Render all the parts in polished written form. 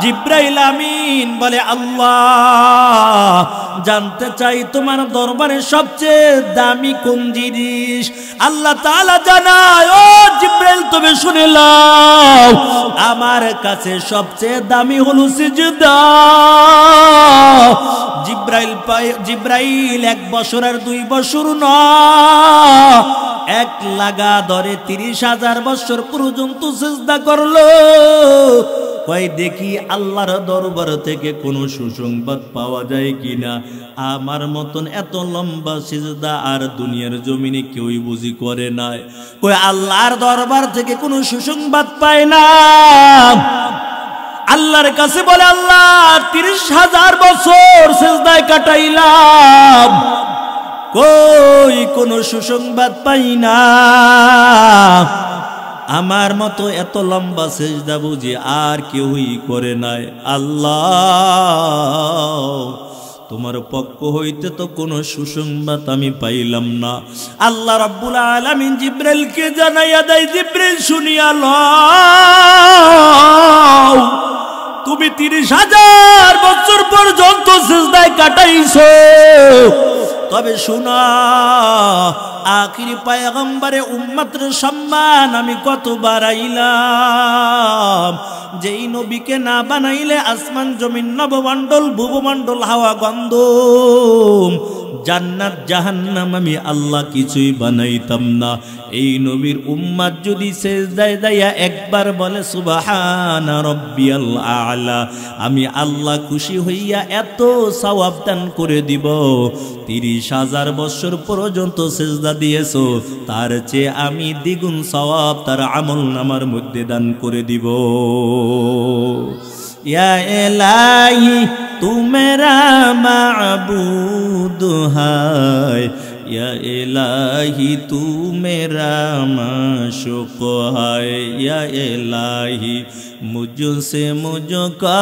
জিব্রাইল আমিন বলে আল্লাহ জানতে চাই তোমার দরবারে সবচেয়ে দামি কোন জিনিস। আল্লাহ তাআলা জানায় ও জিব্রাইল তুমি শুনে নাও আমার কাছে সবচেয়ে দামি হলো সিজদা। জিব্রাইল 1 বছর আর 2 বছর না এক লাগা ধরে 30,000 বছর পর্যন্ত সিজদা করলো। কই দেখি আল্লাহর দরবার থেকে কোনো সুসংবাদ পাওয়া যায় কিনা। আমার মতন এত লম্বা সিজদা আর দুনিয়ার জমিনে কেউই বুঝি করে নাই। কই আল্লাহর দরবার থেকে কোনো সুসংবাদ পায় না। আল্লাহর কাছে বলে আল্লাহ 30,000 বছর সিজদায় কাটাইলাম কই কোনো সুসংবাদ পাই না। আমার মতো এত লম্বা সিজদা বুঝি আর কেউই করে নাই। আল্লাহ তোমার পক্ষ হইতে তো কোনো সুসংবাদ আমি পাইলাম না। আল্লাহ রাব্বুল আলামিন জিব্রাইলকে জানাইয়া দেয় জিব্রাইল শুনিয়া লও তুমি 30,000 বছর পর্যন্ত সিজদায় কাটাইছো, তবে শোনা আখিরি পয়গম্বরে উম্মতের সম্মান আমি কত বাড়াইলাম। যেই নবীকে না বানাইলে আসমান জমিন নবমণ্ডল ভুবমণ্ডল হাওয়া গন্ধম জান্নাত জাহান্নাম আমি আল্লাহ কিছুই বানাইতাম না। এই নবীর উম্মত যদি সিজদায় যাইয়া একবার বলে সুবহানা রাব্বিয়াল আ'লা আমি আল্লাহ খুশি হইয়া এত সওয়াব দান করে দিব। 30,000 বছর পর্যন্ত সিজদা দিয়েছো তার চেয়ে আমি দ্বিগুণ সওয়াব তার আমলনামার মধ্যে দান করে দিব। या इलाही तू मेरा माबूद है, या इलाही तू मेरा माशूक है, या इलाही मुझसे मुझको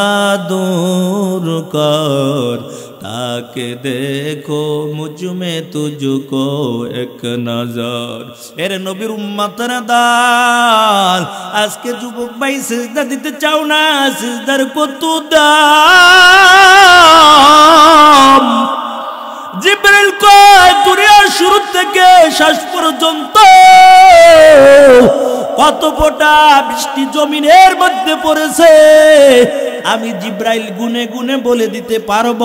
दूर कर ताकि देखो मुझ में तुझको एक नजर। এর নবীর উম্মতের দল আজকে যুবক ভাই সিজদা দিতে চাও না, সিজদার কত দাম। জিবরিল কয় দুনিয়ার শুরু থেকে শেষ পর্যন্ত কত ফোঁটা বৃষ্টি জমিনের মধ্যে পড়েছে আমি জিব্রাইল গুনে গুনে বলে দিতে পারব।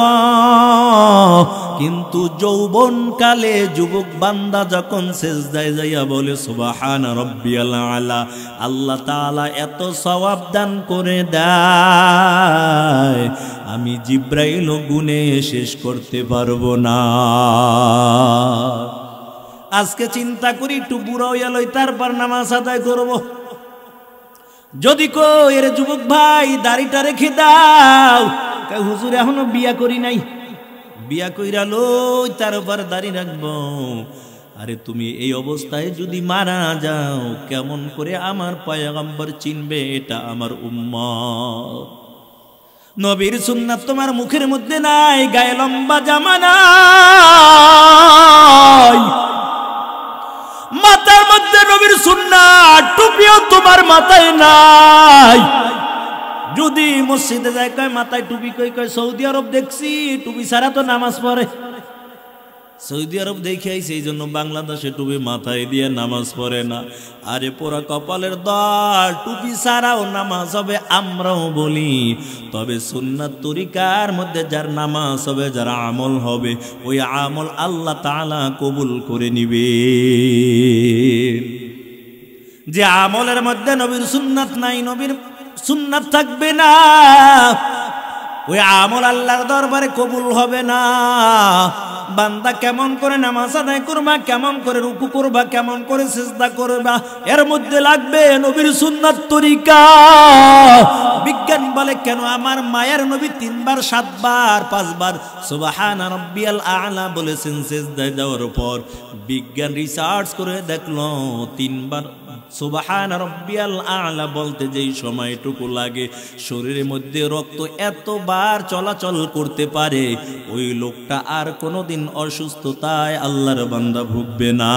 কিন্তু যৌবন কালে যুবক বান্দা যখন সিজদায় যাইয়া বলে সুবহানা রাব্বিয়াল আ'লা আল্লাহ তাআলা এত সওয়াব দান করে দেয় আমি জিব্রাইল গুনে শেষ করতে পারবো না। আজকে চিন্তা করি একটু বুড়া হইয়া লই তারপর নামাজ আদায় করব। যদি কো এর যুবক ভাই দাড়িটা রেখে দাও, হুজুর এখনো বিয়া করি নাই, বিয়া কইরা লই তারপর দাড়ি রাখবো। আরে তুমি এই অবস্থায় যদি মারা যাও কেমন করে আমার পয়গম্বর চিনবে এটা আমার উম্মত। নবীর সুন্নাত তোমার মুখের মধ্যে নাই, গায়ে লম্বা জামা নাই, মাথার মধ্যে নবীর সুন্নাত টুপিও তোমার মাথায় নাই। যদি মসজিদে যায় কয় মাথায় টুপি, কই কয় সৌদি আরব দেখছি টুপি ছাড়া তো নামাজ পড়ে। সৌদি আরব দেখে আইছে এই জন্য বাংলাদেশে টুপি মাথায় দিয়ে নামাজ পড়ে না। আরে পোড়া কপালের দল, টুপি ছাড়াও নামাজ হবে আমরাও বলি, তবে সুন্নাত তরিকার মধ্যে যার নামাজ হবে যার আমল হবে ওই আমল আল্লাহ তাআলা কবুল করে নিবে। যে আমলের মধ্যে নবীর সুন্নাত নাই, নবীর সুন্নাত থাকবে না, ওই আমল আল্লাহর দরবারে কবুল হবে না। বান্দা কেমন করে নামাজ আদায় করবা, কেমন করে রুকু করবা, কেমন করে সিজদা করবা, এর মধ্যে লাগবে নবীর সুন্নাত তরিকা। বিজ্ঞান বলে কেন আমার মায়ের নবী 3 বার 7 বার 5 বার সুবহানা রাব্বিয়াল আ'লা বলেছেন সিজদায় যাওয়ার পর। বিজ্ঞান রিসার্চ করে দেখলো 3 বার সুবহানা রাব্বিয়াল আ'লা বলতে যেই সময়টুকু লাগে শরীরের মধ্যে রক্ত এতবার চলাচল করতে পারে ওই লোকটা আর কোনোদিন অসুস্থতায় আল্লাহর বান্দা ভুগবে না,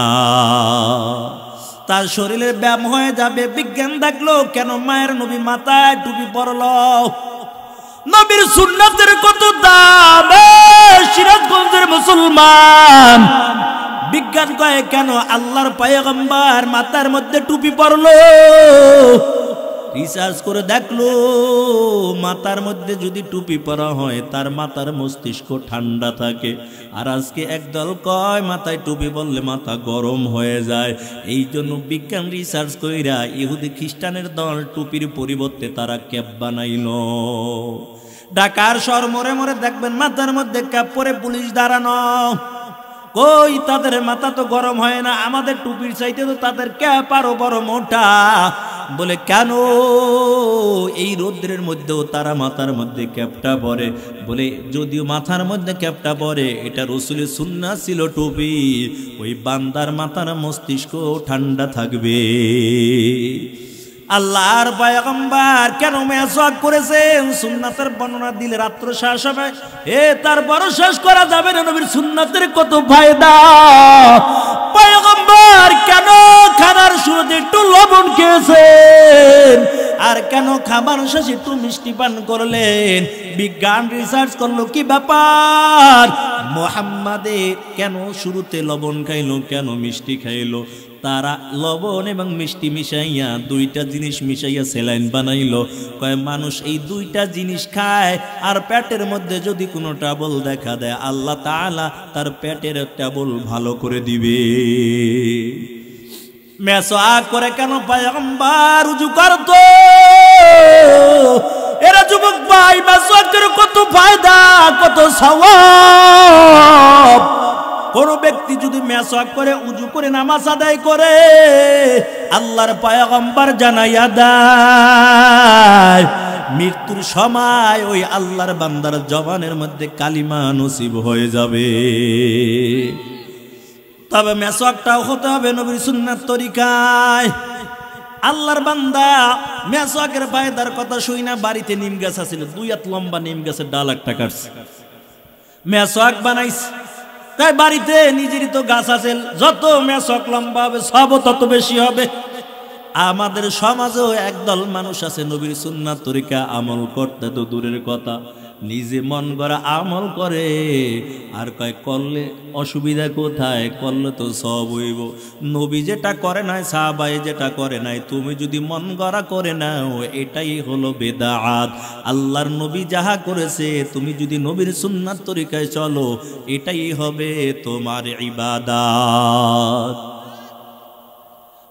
তার শরীরের ব্যায়াম হয়ে যাবে। বিজ্ঞান দেখলো কেন মায়ের নবী মাথায় টুপি পরল, নবীর সুন্নাতের কত দাম সিরাজগঞ্জের মুসলমান। বিজ্ঞান কয় কেন আল্লাহর পয়গম্বর মাথার মধ্যে টুপি পরলো, রিসার্চ করে দেখলো মাথার মধ্যে যদি টুপি পরা হয় তার মাথার মস্তিষ্ক ঠান্ডা থাকে। আর আজকে একদল কয় মাথায় টুপি বললে মাথা গরম হয়ে যায়। এই জন্য বিজ্ঞান রিসার্চ কইরা ইহুদি খ্রিস্টানের দল টুপির পরিবর্তে তারা ক্যাপ বানাইল। ঢাকার শহর মোড়ে মোড়ে দেখবেন মাথার মধ্যে ক্যাপ পরে পুলিশ দাঁড়ানো। কই তাদের মাথা তো গরম হয় না, আমাদের টুপির চাইতে তো তাদের ক্যাপ আরো বড় মোটা। বলে কেন এই রৌদ্রের মধ্যেও তারা মাথার মধ্যে ক্যাপটা পরে? বলে যদিও মাথার মধ্যে ক্যাপটা পরে এটা রাসূলের সুন্নাহ ছিল টুপি, ওই বান্দার মাথার মস্তিষ্ক ঠান্ডা থাকবে। আল্লাহর পয়গম্বর কেন মেসওয়াক করেছেন? সুন্নাতের বর্ণনা দিলে রাত্র শেষ হবে, তার বড় শেষ করা যাবে না। নবীর সুন্নাতের কত ফায়দা। পয়গম্বর কেন খাবার শুরুতে একটু লবণ খেয়েছেন, আর কেন খাবার শেষে একটু মিষ্টি পান করলেন? বিজ্ঞান রিসার্চ করলো কি ব্যাপার, মুহাম্মাদে কেন শুরুতে লবণ খাইলো, কেন মিষ্টি খাইলো? তারা লবণ এবং মিষ্টি মিশাইয়া দুইটা জিনিস মিশাইয়া স্যালাইন বানাইলো। কয় মানুষ এই দুইটা জিনিস খায় আর পেটের মধ্যে যদি কোনো ট্রাবল দেখা দেয় আল্লাহ তাআলা তার পেটের ট্রাবল ভালো করে দিবে। মেসওয়াক করে কেন পয়গম্বর উযু করত? এরা যুবক ভাই, মেসওয়াকের কত ফায়দা, কত সওয়াব। কোন ব্যক্তি যদি মেসওয়াক করে উযু করে নামাজ আদায় করে, আল্লাহর পয়গম্বর জানাইয়া দেয় মৃত্যুর সময় ওই আল্লাহর বান্দার জবানের মধ্যে কালিমা নসিব হয়ে যাবে। তবে মেসওয়াকটাও হতে হবে নবীর সুন্নাত তরিকায়। আল্লাহর বান্দা মেসওয়াকের ফায়দার কথা শুই না, বাড়িতে নিম গাছ আছিল, 2 হাত লম্বা নিম গাছের ডাল একটা কাটছে, মেসওয়াক বানাইছে। তাই বাড়িতে নিজেরই তো গাছ আছে, যত মেসওয়াক লম্বা হবে সব তত বেশি হবে। আমাদের সমাজেও একদল মানুষ আছে নবীর সুন্নাত তরিকা আমল করতে তো দূরের কথা, নিজে মন গড়া আমল করে। আর কয় করলে অসুবিধা কোথায়, করলে তো সব হইব। নবী যেটা করে নাই, সাহাবায়ে যেটা করে নাই, তুমি যদি মন গড়া করে নাও এটাই হলো বেদাত। আল্লাহর নবী যাহা করেছে তুমি যদি নবীর সুন্নাত তরিকায় চলো এটাই হবে তোমার ইবাদত।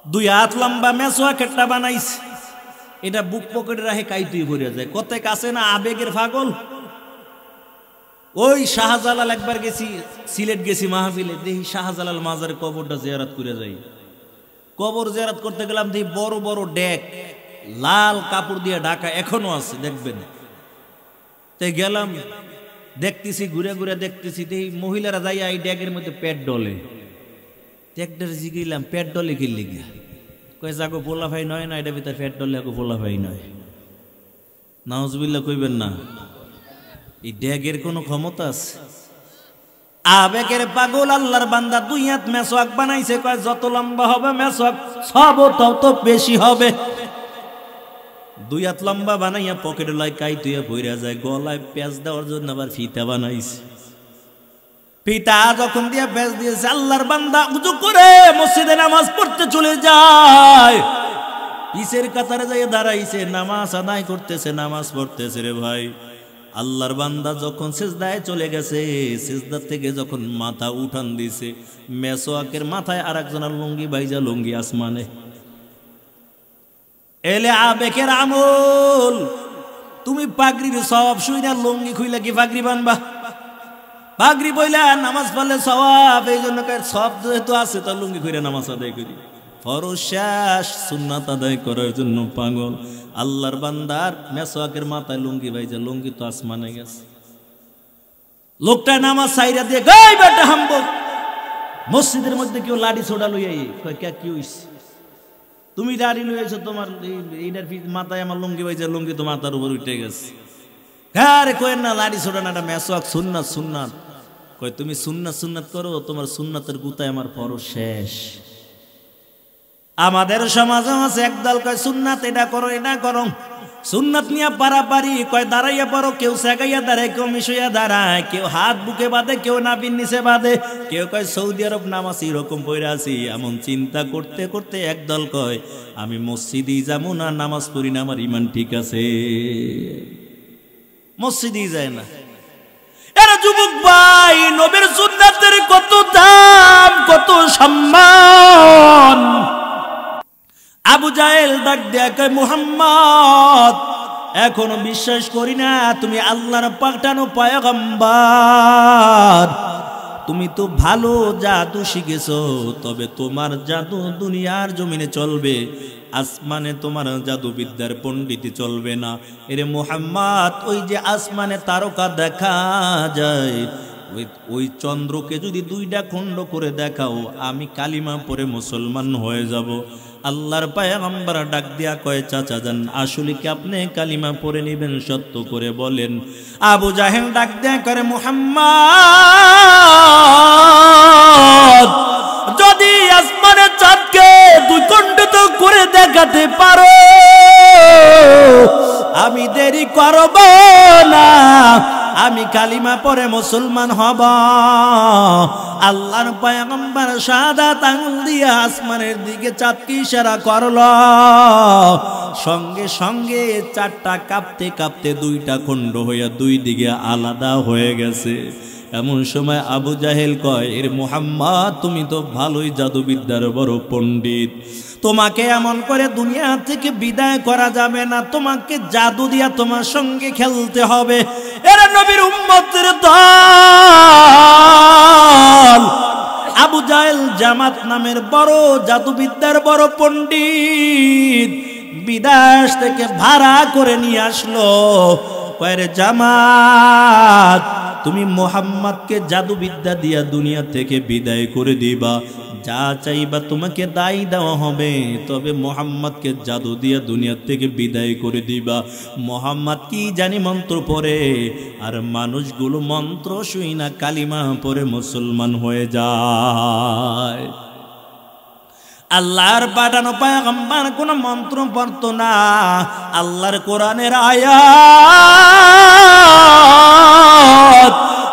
2 হাত লম্বা মেসওয়াক একটা বানাইছে, এটা বুক পকেটে রাখে কাইতুই ভরে যায়। কত কাছে না আবেগের পাগল। ওই শাহজালাল একবার গেছি, সিলেট গেছি মাহফিলে, দেখি শাহজালাল মাজার কবরটা জিয়ারত করে যাই। কবর জিয়ারত করতে গেলাম, দেখি বড় বড় ডেক লাল কাপড় দিয়ে ঢাকা এখনো আছে, দেখবেন। তাই গেলাম, দেখতেছি ঘুরে ঘুরে দেখতেছি, দেখি মহিলারা যাই এই ডেকের মধ্যে পেট ডলে। একটার জিগিলাম পেট ডলে কি লিগা? কয়ে যাগো পোলা ভাই নয় না, এটা ভিতরে পেট ডলে আগো পোলা ভাই নয়। নাউজুবিল্লাহ কইবেন না, এই ড্যাগের কোনো ক্ষমতা আছে? আবেগের পাগল আল্লাহর বান্দা 2 হাত মেসওয়াক বানাইছে, কয় যত লম্বা হবে মেসওয়াক সব তত বেশি হবে। 2 হাত লম্বা বানাইয়া পকেটে লাই কাইতুইয়া পইরা যায়। গলায় পেঁচ দেওয়ার জন্য আবার ফিতা বানাইছে। ফিতা যখন দিয়ে পেঁচ দিয়েছে, আল্লাহর বান্দা উযু করে মসজিদে নামাজ পড়তে চলে যায়। পিছের কাতারে যাই দাঁড়াইছে, নামাজ আদায় করতেছে, নামাজ পড়তেছে। রে ভাই, আল্লাহর বান্দা যখন সিজদায় চলে গেছে, সিজদা থেকে যখন মাথা উঠান দিছে, মেসওয়াকের মাথায় আরেকজনের লুঙ্গি বাইজা, লুঙ্গি আসমানে। এলে আবেগের আমল। তুমি পাগড়ির সওয়াব শুই না, লুঙ্গি খুইলা কি পাগড়ি বানবা? পাগড়ি বইলা নামাজ পড়লে সওয়াব, এই জন্য সব যেহেতু আছে তো লুঙ্গি খুইরা নামাজ আদায় করি। ফরজ শেষ, সুন্নাত আদায় করার জন্য পাগল। আল্লাহর বান্দার মেসওয়াকের মাথায় লুঙ্গি বাইজা, লুঙ্গি তো আসমানে গেছে। লোকটা নামাজ সাইরা দিয়ে গাই বেটা হাম্বক, মসজিদের মধ্যে কেউ লাঠি ছোড়া লইয়াই। কয় কে কি হইছে? তুমি লাঠি লইয়াছো, তোমার এইটার মাথায় আমার লুঙ্গি বাইজা, লুঙ্গি তো মাথার উপর উঠে গেছে। আরে কয়েন না, লাঠি ছোড়া না, এটা মেসওয়াক সুন্নাত। সুন্নাত কয় তুমি সুন্নাত সুন্নাত করো, তোমার সুন্নাতের গুতায় আমার ফরজ শেষ। আমাদের সমাজে আছে একদল কয় সুন্নাত এটা করো, এটা করো। সুন্নাত নিয়ে পারাপারি, কয় দাঁড়াইয়া পড়ো, কেউ সেগাইয়া দাঁড়ায়, কেউ মিশইয়া দাঁড়ায়, কেউ হাত বুকে বাঁধে, কেউ নাভির নিচে বাঁধে, কেউ কয় সৌদি আরব নামাজ এরকম পড়ে আছি। এমন চিন্তা করতে করতে একদল কয় আমি মসজিদেই যাবো না, নামাজ পড়ি না, আমার ইমান ঠিক আছে, মসজিদেই যায় না। এরা যুবক ভাই, নবীর সুন্নাতের কত দাম, কত সম্মান। আবু জাহেল ডাক দেয়া কয় মুহাম্মদ, এখনো বিশ্বাস করি না তুমি আল্লাহর পাঠানো পয়গম্বর। তুমি তো ভালো জাদু শিখেছো, তবে তোমার জাদু দুনিয়ার জমিনে চলবে, আসমানে তোমার জাদুবিদ্যার পণ্ডিতি চলবে না। এরে মুহাম্মদ, ওই যে আসমানে তারকা দেখা যায়, ওই চন্দ্রকে যদি দুইটা খণ্ড করে দেখাও, আমি কালিমা পড়ে মুসলমান হয়ে যাব। আল্লাহর পয়গম্বর ডাক দিয়া কয় চাচা যান, আসলে কি আপনি কালিমা পড়ে নেবেন, সত্য করে বলেন। আবু জাহেল ডাক দেয়া করে মুহাম্মদ, যদি আসমানের চাঁদকে দুই খণ্ডিত করে দেখাতে পারো, আমি দেরি করব না, আমি কালিমা পড়ে মুসলমান হব। আল্লাহর পয়গম্বর শাহাদাত আঙ্গুল দিয়ে আসমানের দিকে চাঁদকে ইশারা করল, সঙ্গে সঙ্গে চাঁদটা কাঁপতে কাঁপতে দুইটা খণ্ড হইয়া দুই দিকে আলাদা হয়ে গেছে। এমন সময় আবু জাহেল কয়, এর মুহাম্মদ, তুমি তো ভালোই জাদুবিদ্যার বড় পণ্ডিত, তোমাকে এমন করে দুনিয়া থেকে বিদায় করা যাবে না, তোমাকে জাদু দিয়া তোমার সঙ্গে খেলতে হবে। এরা নবীর উম্মতের দল। আবু জাহেল জামাত নামের বড় জাদুবিদ্যার বড় পণ্ডিত বিদেশ থেকে ভাড়া করে নিয়ে আসলো। কয় জামাত, তুমি মুহাম্মদকে জাদুবিদ্যা দিয়া দুনিয়া থেকে বিদায় করে দিবা, যা চাইবা তোমাকে দায় দেওয়া হবে, তবে মুহাম্মদকে জাদু দিয়া দুনিয়া থেকে বিদায় করে দিবা। মুহাম্মদ কি জানি মন্ত্র পড়ে, আর মানুষগুলো মন্ত্র শুই না কালিমা পড়ে মুসলমান হয়ে যায়। আল্লাহর পাঠানো পয়গম্বর কোন মন্ত্র পড়তো না, আল্লাহর কোরআনের আয়াত,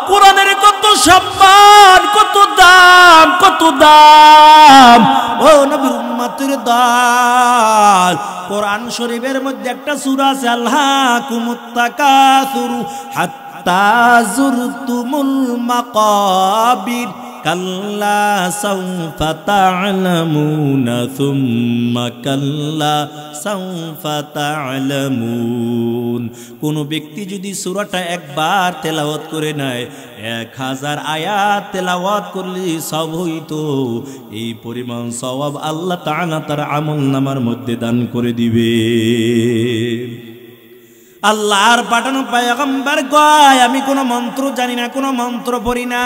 কোরআনের কত সম্মান, কত দাম, কত দাম। ও নবীর উম্মতের দল, কোরআন শরীফের মধ্যে একটা সূরা আছে, আলহাকুমুত তাকাসুর হাত্তা যুরতুমুল মাকাবির কাল্লা সাউফা তা'লামুনা সুম্মা কাল্লা সাউফা তা'লামুন। কোন ব্যক্তি যদি সূরাটা একবার তেলাওয়াত করে নেয়, 1000 আয়াত তেলাওয়াত করলে সব হইতো, এই পরিমাণ সওয়াব আল্লাহ তাআলা তার আমলনামার মধ্যে দান করে দিবে। আল্লাহর পাঠানো পয়গম্বর কয়, আমি কোন মন্ত্র জানি না, কোন মন্ত্র পড়ি না।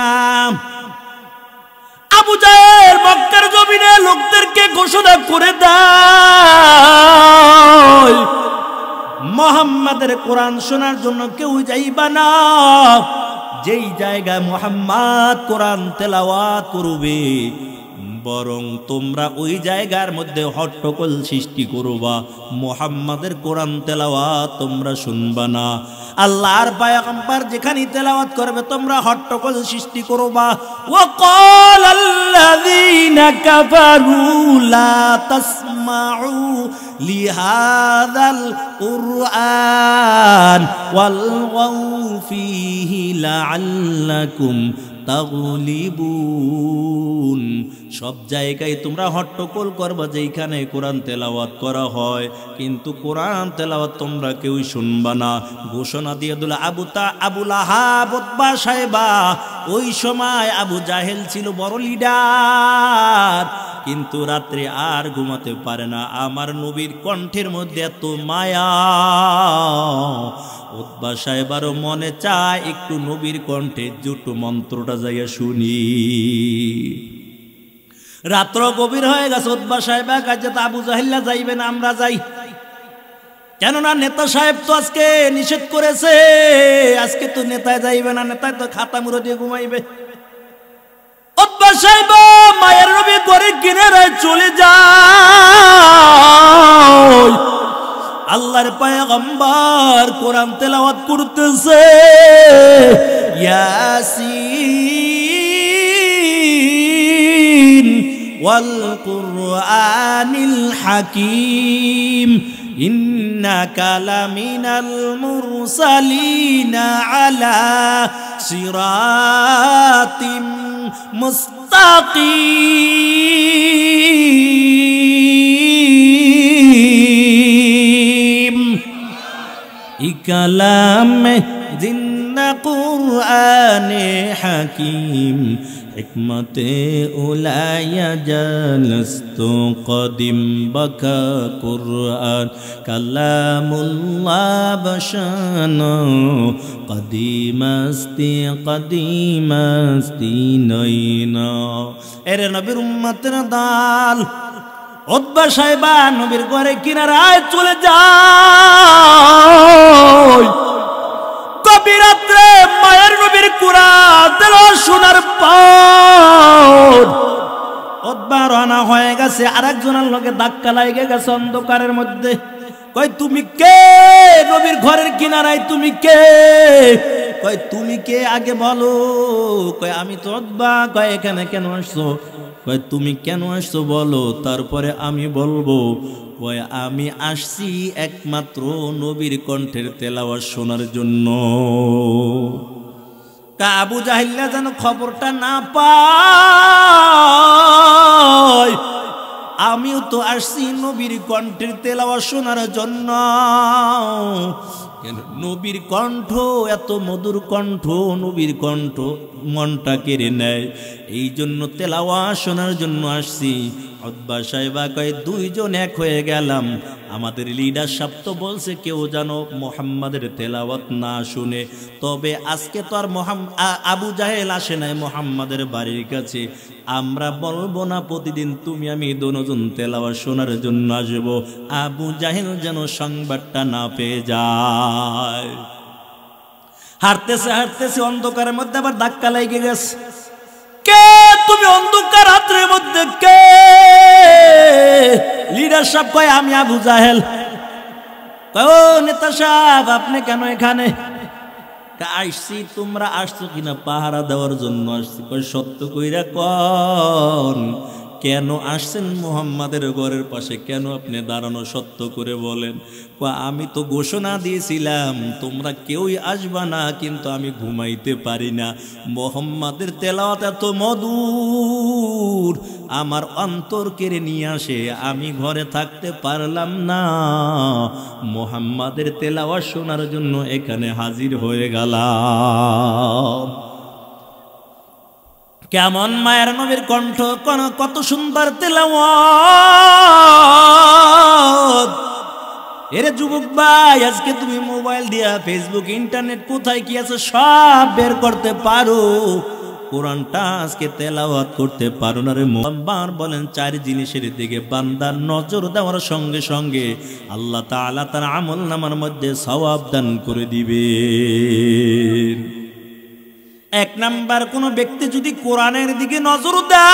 আবু জাহেল মক্কার জমিনে লোকদেরকে ঘোষণা করে দেয়, মুহাম্মাদের কোরআন শোনার জন্য কেউ যাইবা না, যেই জায়গায় মুহাম্মদ কোরআন তেলাওয়াত করবে, বরং তোমরা ওই জায়গার মধ্যে হট্টগোল সৃষ্টি করবা, মুহাম্মাদের কোরআন তেলাওয়াত তোমরা শুনবা না। আল্লাহর পয়গম্বর যেখানে তেলাওয়াত করবে তোমরা হট্টগোল সৃষ্টি করবা। ওয়াকালাল্লাযীনা কাফারু লা তাসমাউ লিহাযাল কুরআন ওয়ালগাউ ফীহি লাআল্লাকুম তাগলিবুন। সব জায়গায় তোমরা হট্টগোল করবা যেখানে কোরআন তেলাওয়াত করা হয়, কিন্তু কোরআন তেলাওয়াত তোমরা কেউই শুনবা না। ঘোষণা দিয়ে দিল আবু লাহাব, উতবা, সাইবা। ওই সময় আবু জাহেল ছিল বড় লিডার, কিন্তু রাত্রে আর ঘুমাতে পারে না। আমার নবীর কণ্ঠের মধ্যে এত মায়া, উতবা সাহেবারও মনে চায় একটু নবীর কণ্ঠে জুটু মন্ত্রটা যাইয়া শুনি। রাত্র গভীর হয়ে গেছে, উতবা সাহেবা কাজে তো আবু জাহেল্লা যাইবে না, আমরা যাই। কেননা নেতা সাহেব তো আজকে নিষেধ করেছে, আজকে তো নেতায় যাইবে না, নেতায় তো খাতা মুড়ো দিয়ে ঘুমাইবে। উতবা সাহেবা মায়ের নবী করে কিনারায় চলে যায়। আল্লাহর পয়গম্বর কোরআন তেলাওয়াত করতেছে ইয়াসিন ওয়াল কুরআনিল হাকীম ইন্নাকা লামিনাল মুরসালিনা আলা সিরাতিম মুস্তাকিম ই কালাম জিন্দা কুরআনে হাকীম হিকমতে উলায়া জালস্তু কদিম বাকা কুরআন কালামুল্লাহ বশানো কদিমাস্তি নয়না। এরে নবীর উম্মতের দল উতবা সাহেবা নবীর ঘরে কিনারায় চলে যায়। গভীর রাত্রে মায়ের নবীর কুরআন তেলাওয়াত শোনার পর উতবা রওনা হয়ে গেছে, আরেকজনের লগে ধাক্কা লাগে গেছে অন্ধকারের মধ্যে। কয় তুমি কে? নবীর ঘরের কিনারায় তুমি কে? কয় তুমি কে আগে বলো। কয় আমি তো উতবা। কয় এখানে কেন আসছো? কয় তুমি কেন আসছো বলো, তারপরে আমি বলবো। কয় আমি আসছি একমাত্র নবীর কণ্ঠের তেলাওয়াত শোনার জন্য। আবু জাহিল্লা যেন খবরটা না পায়, আমিও তো আসছি নবীর কণ্ঠের তেলাওয়াত শোনার জন্য। নবীর কণ্ঠ এত মধুর কণ্ঠ, নবীর কণ্ঠ মনটা কেড়ে নেয়, এই জন্য তেলাওয়াত শোনার জন্য আসছি। উতবা সাহেবা কয় দুইজন এক হয়ে গেলাম। আমাদের লিডার সাহেব তো বলছে কেউ যেন মুহাম্মাদের তেলাওয়াত না শুনে। তবে আজকে তো আর আবু জাহেল আসে নাই মুহাম্মাদের বাড়ির কাছে, আমরা বলবো না প্রতিদিন তুমি আমি দুজন তেলাওয়াত শোনার জন্য আসবো, আবু জাহেল যেন সংবাদটা না পেয়ে যায়। হাঁটতেছে হাঁটতেছে অন্ধকারের মধ্যে আবার ধাক্কা লেগে গেছে। কে তুমি অন্ধকার রাত্রের মধ্যে কে? লিডার সাহেব কয় আমি আবু জাহেল। কয় ও নেতা সাহেব আপনি কেন এখানে? আসছি তোমরা আসছো কিনা পাহারা দেওয়ার জন্য আসছি। কয় সত্য কইরা কোন কেন আসছেন মুহাম্মাদের ঘরের পাশে, কেন আপনি দাঁড়ানো সত্য করে বলেন। আমি তো ঘোষণা দিয়েছিলাম তোমরা কেউই আসবা না, কিন্তু আমি ঘুমাইতে পারি না। মুহাম্মাদের তেলাওয়াত এত মধুর আমার অন্তর কেড়ে নিয়ে আসে, আমি ঘরে থাকতে পারলাম না, মুহাম্মাদের তেলাওয়াত শোনার জন্য এখানে হাজির হয়ে গেলাম। কেমন মায়ের নবীর কণ্ঠ, কত সুন্দর তেলাওয়াত। এরে যুবক ভাই, আজকে তুমি মোবাইল দিয়া ফেসবুক ইন্টারনেট কোথায় কি আছে সব বের করতে পারো, কোরআনটা আজকে তেলাওয়াত করতে পারো না রে। মুহাম্মদ বলেন চার জিনিসের দিকে বান্দার নজর দেওয়ার সঙ্গে সঙ্গে আল্লাহ তাআলা তার আমলনামার মধ্যে সওয়াব দান করে দিবে। এক নাম্বার, কোন ব্যক্তি যদি কোরআনের দিকে নজর দেয়,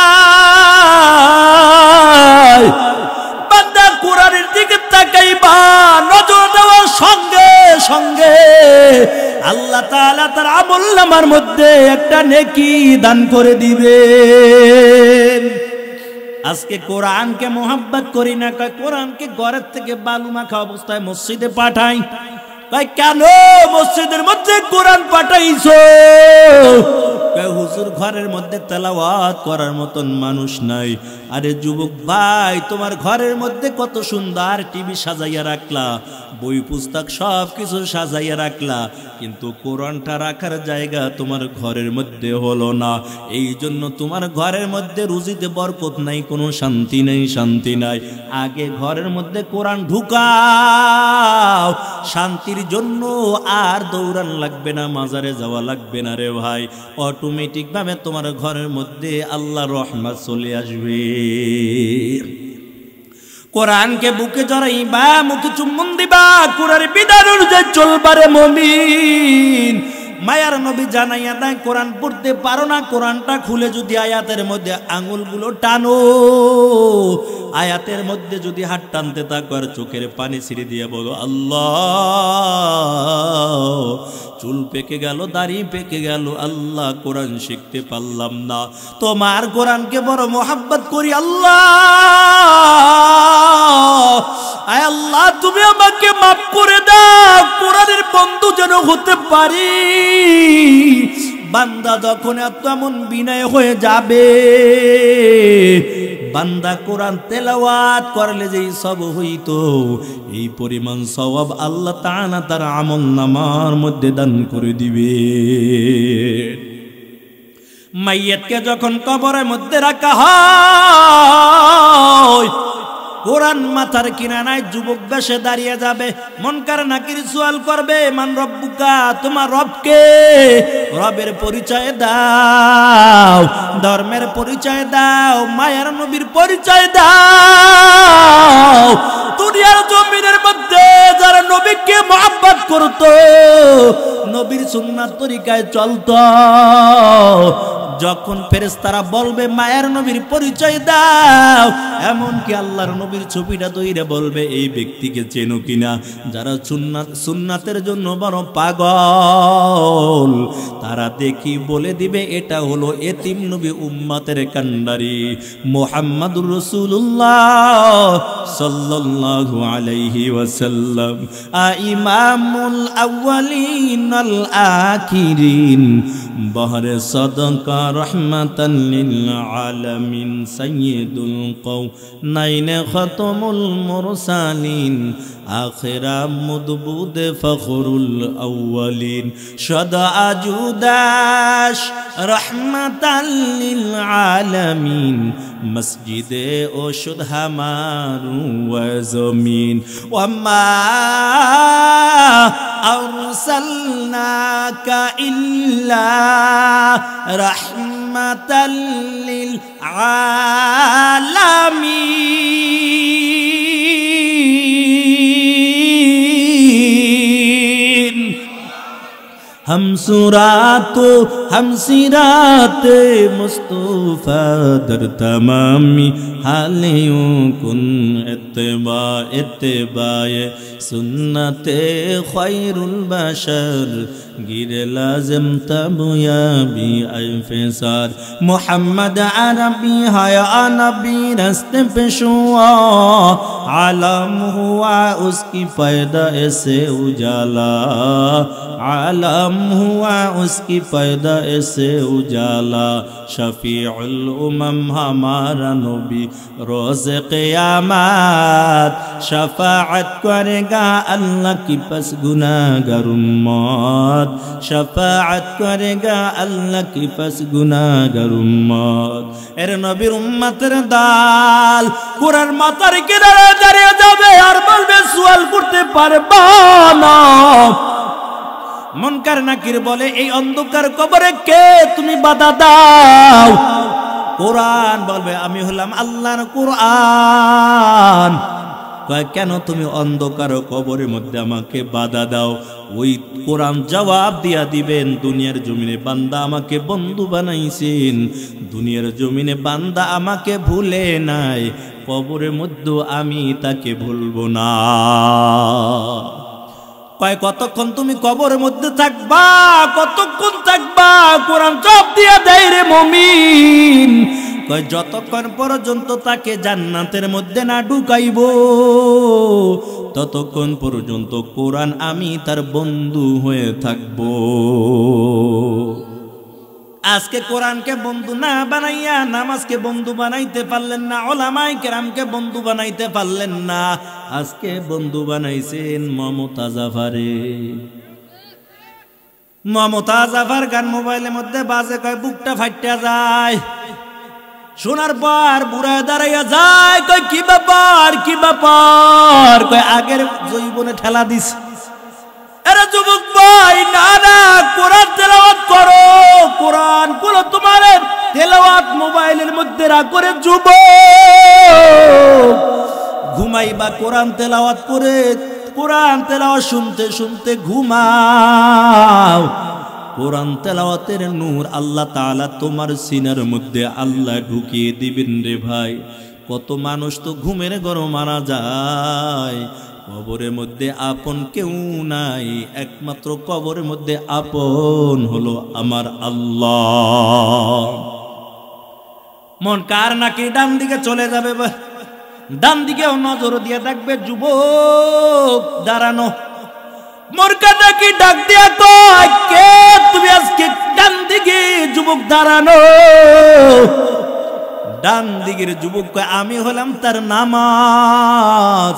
বান্দা কোরআনের দিকে তাকাইবা, নজর দেওয়ার সঙ্গে সঙ্গে আল্লাহ তাআলা তার আমলনামার মধ্যে একটা নেকি দান করে দিবেন। আজকে কোরআনকে মোহাব্বত করি না, কোরআনকে ঘরের থেকে বালু মাখা অবস্থায় মসজিদে পাঠাই। কেন মসজিদের মধ্যে কোরআন পাঠাইছো? হুজুর ঘরের মধ্যে তেলাওয়াত করার মতন মানুষ নাই। আরে যুবক ভাই, তোমার ঘরের মধ্যে কত সুন্দর টিভি সাজাইয়া রাখলা, বই পুস্তক সব কিছু সাজাইয়া রাখলা, কিন্তু কোরআনটা রাখার জায়গা তোমার ঘরের মধ্যে হলো না। এই জন্য তোমার ঘরের মধ্যে রুজিতে বরকত নাই, কোনো শান্তি নেই, শান্তি নাই। আগে ঘরের মধ্যে কোরআন ঢুকাও, শান্তির জন্য আর দৌড়ান লাগবে না, মাজারে যাওয়া লাগবে না রে ভাই। অটোমেটিক ভাবে তোমার ঘরের মধ্যে আল্লাহর রহমত চলে আসবে। কোরআনকে বুকে জড়াইবা, মুখে চুম্বন দিবা, কোরআনের বিধান অনুযায়ী চলবারে মুমিন। মায়ার নবী জানাইয়া দেয় কোরআন পড়তে পারো না, কোরআনটা খুলে যদি আয়াতের মধ্যে আঙুলগুলো টানো, আয়াতের মধ্যে যদি হাত টানতে থাকো আর চোখের পানি ছিঁড়ে দিয়ে বলো আল্লাহ, চুল পেকে গেল, দাড়ি পেকে গেল, আল্লাহ কোরআন শিখতে পারলাম না, তোমার কোরআনকে বড় মোহাব্বত করি আল্লাহ, আয় আল্লাহ তুমি আমাকে মাফ করে দাও, কোরআনের বন্ধু যেন হতে পারি। বান্দা যখন এমন বিনয় হয়ে যাবে, বান্দা কোরআন তেলাওয়াত করলে যেই সব হইতো, এই পরিমাণ সওয়াব আল্লাহ তাআলা তার আমলনামার মধ্যে দান করে দিবে। মাইয়াতকে যখন কবরের মধ্যে রাখা হয়, কোরআন মাথার কিনারায় যুবক বেশে দাঁড়িয়ে যাবে, মুনকার নাকির সওয়াল করবে মান রব্বুকা, তোমার রবকে, রবের পরিচয় দাও, ধর্মের পরিচয় দাও, মায়ার নবীর পরিচয় দাও। দুনিয়ার জমিনের মধ্যে যারা নবীকে মহব্বত করতো, নবীর সুন্নাত তরিকায় চলতো, যখন ফেরেশতারা বলবে মায়ের নবীর পরিচয় দাও, এমনকি আল্লাহর নবীর ছবিটা তৈরি বলবে এই ব্যক্তিকে চেনো কিনা, যারা সুন্নাতের জন্য বড় পাগল, তারা দেখি বলে দিবে এটা হলো এতিম নবী উম্মতের কান্ডারি মুহাম্মাদুর রাসূলুল্লাহ সাল্লাল্লাহু আলাইহি ওয়াসাল্লাম, ইমামুল আউয়ালিন আল আখিরিন, বহরে সাদাকা রহমাতান লিল আলামিন, সাইয়্যিদুল কওনাইন খাতামুল মুরসালিন, আখিরা মুদবুদ ফখরুল আউয়ালিন, সদা আজুদাশ রহমাতান লিল আলামিন, মসজিদে ওশুদ হামারু ওয়া জমিন, ওয়া মা আরসালনাকা ইল্লা রাহমাতাল লিল আলামিন। हम सिरात मुस्तफा दर तमामी हालियों कुन इत्तिबाए सुन्नते खैरुल बशर गिर लाजिम तबयाबी अल्फिसार, मोहम्मद अरबी हया नबी रस्ते पेशुआ, आलम हुआ उसकी पैदा से उजाला, आलम हुआ उसकी पैदा से उजाला, शफीउल उमम हमारा नबी रोज़ क़यामत, शफाअत करेगा अल्लाह की पस गुनाहगार उम्मत, शफाअत करेगा अल्लाह की पस गुनाहगार उम्मत। एरे नबीर उम्मतेर दाल कुरान माथार किनारे दाঁড়িয়ে যাবে আর বলবে সওয়াল করতে পারবা না। মুনকার নাকির বলে এই অন্ধকার কবরে কে তুমি বাধা দাও? কোরআন বলবে আমি হলাম আল্লাহর কোরআন। কয় কেন তুমি অন্ধকার কবরের মধ্যে আমাকে বাধা দাও? ওই কোরআন জবাব দিয়া দিবেন দুনিয়ার জমিনে বান্দা আমাকে বন্ধু বানাইছেন, দুনিয়ার জমিনে বান্দা আমাকে ভুলে নাই, কবরের মধ্যে আমি তাকে ভুলবো না। কয় কতক্ষণ তুমি কবরের মধ্যে থাকবা, কতক্ষণ থাকবা? কোরআন জবাব দিয়া দেয় রে মুমিন, কয় যতক্ষণ পর্যন্ত তাকে জান্নাতের মধ্যে না ঢুকাইব ততক্ষণ পর্যন্ত কোরআন আমি তার বন্ধু হয়ে থাকব। আজকে কোরআনকে বন্ধু না বানাইয়া নামাজকে বন্ধু বানাইতে পারলেন না, উলামায়ে কেরামকে বন্ধু বানাইতে পারলেন না, আজকে বন্ধু বানাইছেন মমতা জাফারে। মমতা জাফার গান মোবাইলের মধ্যে বাজে, কয় বুকটা ফাইটা যায়, শোনার পর বুড়া দাঁড়াইয়া যায়, কয় কি ব্যাপার কি ব্যাপার? কয় আগের জৈবনে ঠেলা দিস। আরে যুবক ভাই, না না, কোরআন তেলাওয়াত করো, কোরআন গুলো তোমার তেলাওয়াত মোবাইলের মধ্যে রাখো রে যুবক। ঘুমাইবা কোরআন তেলাওয়াত করে, কোরআন তেলাওয়াত শুনতে শুনতে ঘুমাও। কোরআন তেলাওয়াতের নূর আল্লাহ তাআলা তোমার সিনার মধ্যে আল্লাহ ঢুকিয়ে দিবেন রে ভাই। কত মানুষ তো ঘুমের ঘরে মারা যায়, কবরের মধ্যে আপন কেউ নাই, একমাত্র কবরের মধ্যে আপন হলো আমার আল্লাহ। মন কার নাকি ডান দিকে চলে যাবে, ডান দিকেও নজর দিয়ে দেখবে যুবক দাঁড়ানো, মোর কাটা কি ডাক দিয়া কয় কে তুমি আজকে ডান দিকে যুবক দাঁড়ানো। ডান দিকের যুবক কয় আমি হলাম তার নামাজ।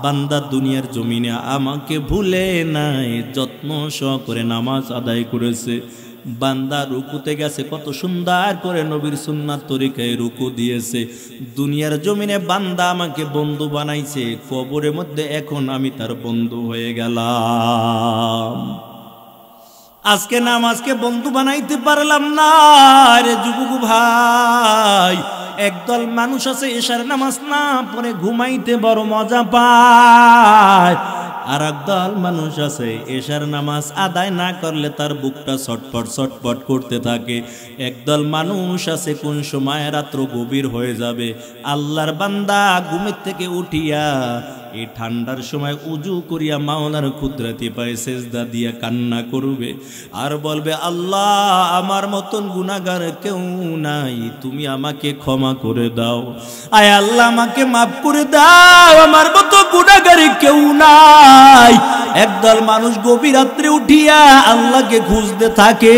বান্দা দুনিয়ার জমিনে আমাকে ভুলে নাই, যত্ন সহকারে নামাজ আদায় করেছে। বান্দা রুকুতে গেছে, কত সুন্দর করে নবীর সুন্নাত তরিকায় রুকু দিয়েছে। দুনিয়ার জমিনে বান্দা আমাকে বন্ধু বানাইছে, কবরের মধ্যে এখন আমি তার বন্ধু হয়ে গেলাম। আজকে নামাজকে বন্ধু বানাইতে পারলাম না রে যুবক ভাই। একদল মানুষ আছে এশার নামাজ না পড়ে ঘুমাইতে বড় মজা পায়, আর একদল মানুষ আছে এশার নামাজ আদায় না করলে তার বুকটা ছটফট ছটফট করতে থাকে। একদল মানুষ আছে কোন সময় রাত্র গভীর হয়ে যাবে, আল্লাহর বান্দা ঘুমের থেকে উঠিয়া এই ঠান্ডার সময় উজু করিয়া মাওলার কুদরতি পায়ে সেজদা দিয়া কান্না করবে আর বলবে আল্লাহ আমার মতন গুনাহগার কেউ নাই, তুমি আমাকে ক্ষমা করে দাও। আয় আল্লাহ আমাকে মাফ করে দাও, আমার মতো গুনাহগার কেউ নাই। একদল মানুষ গভীর রাত্রে উঠিয়া আল্লাহকে খুঁজতে থাকে,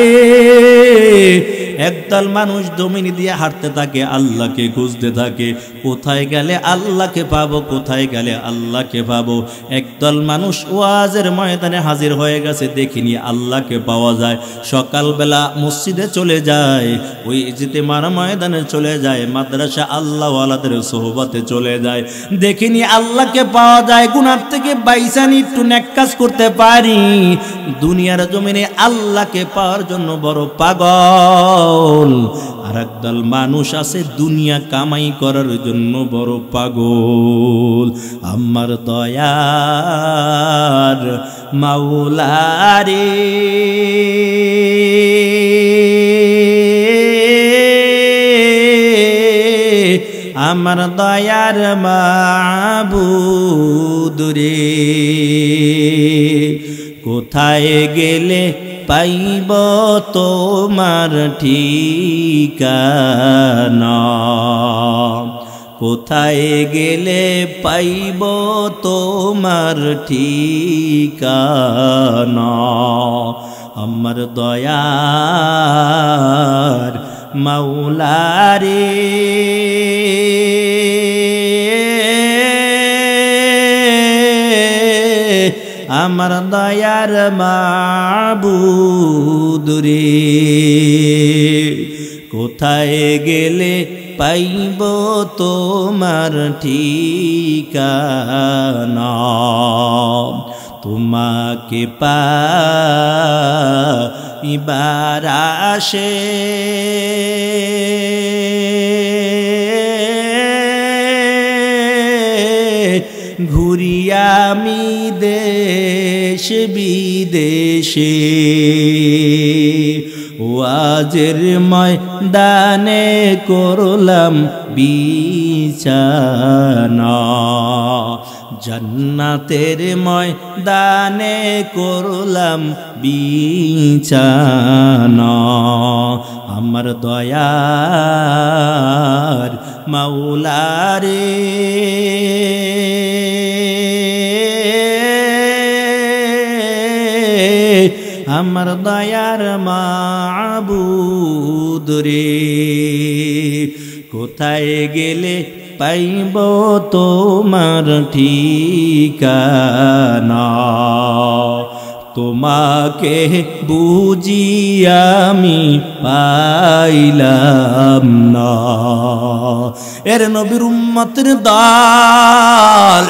একদল মানুষ জমিন দিয়ে হাঁটতে থাকে, আল্লাহকে খুঁজতে থাকে। কোথায় গেলে আল্লাহকে পাবো, কোথায় গেলে আল্লাহকে পাবো। একদল মানুষ ওয়াজের ময়দানে হাজির হয়ে গেছে, দেখিনি আল্লাহকে পাওয়া যায়। সকালবেলা মসজিদে চলে যায়, ওই ইজতেমার ময়দানে চলে যায়, মাদ্রাসা আল্লাহওয়ালাদের সোহবতে চলে যায়, দেখিনি আল্লাহকে পাওয়া যায়। গুনাহ থেকে বাইসানি একটু নেক কাজ করতে পারি, দুনিয়ার জমিনে আল্লাহকে পাওয়ার জন্য বড় পাগল। আর একদল মানুষ আছে দুনিয়া কামাই করার জন্য বড় পাগল। আমার দয়ার মাওলারে আমার দয়ার মাবুদ রে, কোথায় গেলে পাইব তোমার ঠিকানা, কোথায় গেলে পাইব তোমার ঠিকানা। আমার দয়ার মাওলারে আমার দয়ার মাবুদ রে, কোথায় গেলে পাইব তোমার ঠিকানা। তোমাকে পাইবার আশে ঘুরিয়া আমি দেশ বিদেশে, ওয়াজের ময়দানে করলাম বিছানা, জান্নাতের ময়দানে করলাম বিছানা। আমার দয়ার মাওলারে আমার দয়ার মাবুদ রে, কোথায় গেলে পাইব তোমার ঠিকানা। তোমাকে বুঝি আমি পাইলাম না। এর নবীর উম্মতের দল